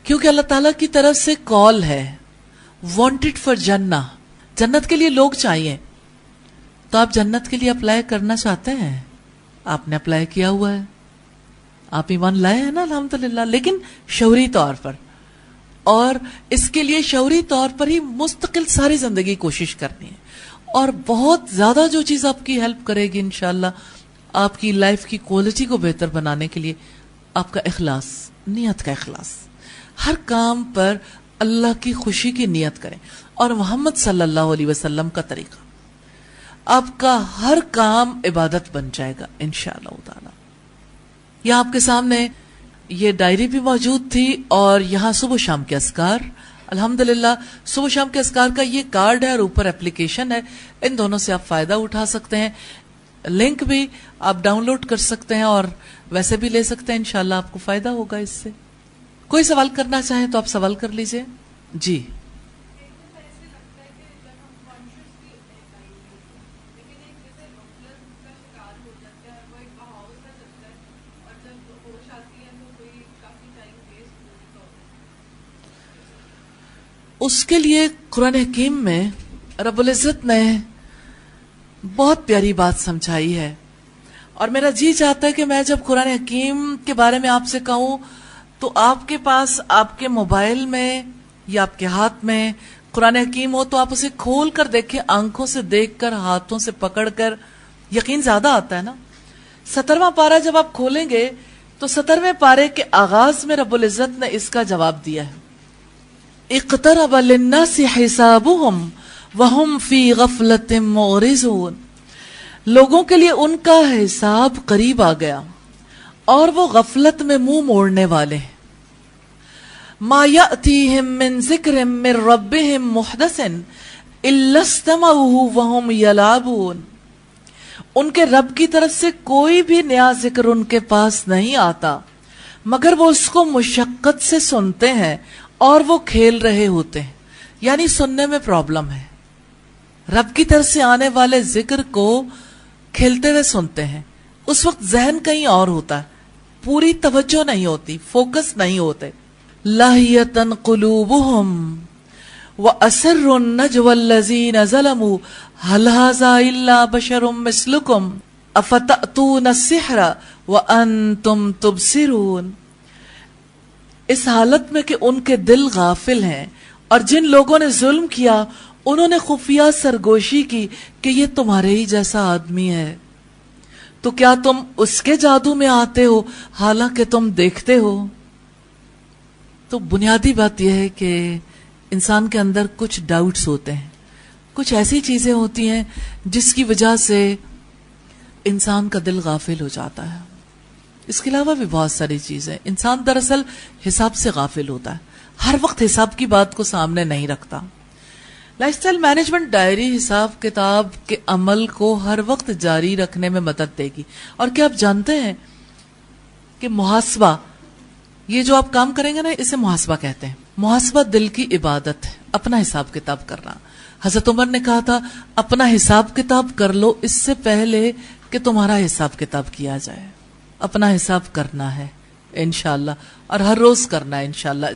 کیونکہ اللہ تعالیٰ کی طرف سے کال ہے، وانٹڈ فار جنہ، جنت کے لیے لوگ چاہیے. تو آپ جنت کے لیے اپلائی کرنا چاہتے ہیں، آپ نے اپلائی کیا ہوا ہے، آپ ایمان لائے ہیں نا الحمدللہ، لیکن شعوری طور پر. اور اس کے لیے شعوری طور پر ہی مستقل ساری زندگی کوشش کرنی ہے. اور بہت زیادہ جو چیز آپ کی ہیلپ کرے گی انشاءاللہ، آپ کی لائف کی کوالٹی کو بہتر بنانے کے لیے آپ کا اخلاص، نیت کا اخلاص. ہر کام پر اللہ کی خوشی کی نیت کریں اور محمد صلی اللہ علیہ وسلم کا طریقہ، آپ کا ہر کام عبادت بن جائے گا انشاءاللہ تعالی. یہاں آپ کے سامنے یہ ڈائری بھی موجود تھی اور یہاں صبح شام کے اذکار. الحمدللہ صبح شام کے اذکار کا یہ کارڈ ہے اور اوپر اپلیکیشن ہے، ان دونوں سے آپ فائدہ اٹھا سکتے ہیں. لنک بھی آپ ڈاؤن لوڈ کر سکتے ہیں اور ویسے بھی لے سکتے ہیں، انشاءاللہ آپ کو فائدہ ہوگا اس سے. کوئی سوال کرنا چاہیں تو آپ سوال کر لیجئے. جی اس کے لیے قرآن حکیم میں رب العزت نے بہت پیاری بات سمجھائی ہے، اور میرا جی چاہتا ہے کہ میں جب قرآن حکیم کے بارے میں آپ سے کہوں تو آپ کے پاس آپ کے موبائل میں یا آپ کے ہاتھ میں قرآن حکیم ہو تو آپ اسے کھول کر دیکھیں، آنکھوں سے دیکھ کر، ہاتھوں سے پکڑ کر یقین زیادہ آتا ہے نا. 17واں پارہ جب آپ کھولیں گے تو 17ویں پارے کے آغاز میں رب العزت نے اس کا جواب دیا ہے. اقترب للناس حسابهم وهم في غفلة معرضون. لوگوں کے لیے ان کا حساب قریب آ گیا اور وہ غفلت میں منہ موڑنے والے ہیں. ما يأتيهم من ذکر من ربهم محدث الا استمعوه وهم يلعبون. ان کے رب کی طرف سے کوئی بھی نیا ذکر ان کے پاس نہیں آتا مگر وہ اس کو مشقت سے سنتے ہیں اور وہ کھیل رہے ہوتے ہیں. یعنی سننے میں پرابلم ہے. رب کی طرف سے آنے والے ذکر کو کھیلتے ہوئے سنتے ہیں، اس وقت ذہن کہیں اور ہوتا ہے، پوری توجہ نہیں ہوتی، فوکس نہیں ہوتے. لاہیتن قلوبہم واسر النجوى الذین ظلموا هل هذا الا بشر مثلکم افتأتون السحر وانتم تبصرون. اس حالت میں کہ ان کے دل غافل ہیں اور جن لوگوں نے ظلم کیا انہوں نے خفیہ سرگوشی کی کہ یہ تمہارے ہی جیسا آدمی ہے، تو کیا تم اس کے جادو میں آتے ہو حالانکہ تم دیکھتے ہو. تو بنیادی بات یہ ہے کہ انسان کے اندر کچھ ڈاؤٹس ہوتے ہیں، کچھ ایسی چیزیں ہوتی ہیں جس کی وجہ سے انسان کا دل غافل ہو جاتا ہے. اس کے علاوہ بھی بہت ساری چیزیں. انسان دراصل حساب سے غافل ہوتا ہے، ہر وقت حساب کی بات کو سامنے نہیں رکھتا. لائف سٹائل مینجمنٹ ڈائری حساب کتاب کے عمل کو ہر وقت جاری رکھنے میں مدد دے گی. اور کیا آپ جانتے ہیں کہ محاسبہ، یہ جو آپ کام کریں گے نا، اسے محاسبہ کہتے ہیں. محاسبہ دل کی عبادت ہے، اپنا حساب کتاب کرنا. حضرت عمر نے کہا تھا اپنا حساب کتاب کر لو اس سے پہلے کہ تمہارا حساب کتاب کیا جائے. اپنا حساب کرنا ہے انشاءاللہ، اور ہر روز کرنا ہے انشاءاللہ.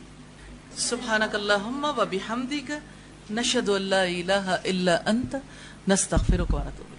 سبحانک اللہم و بحمدک نشہد ان لا الہ الا انت نستغفرک و نتوب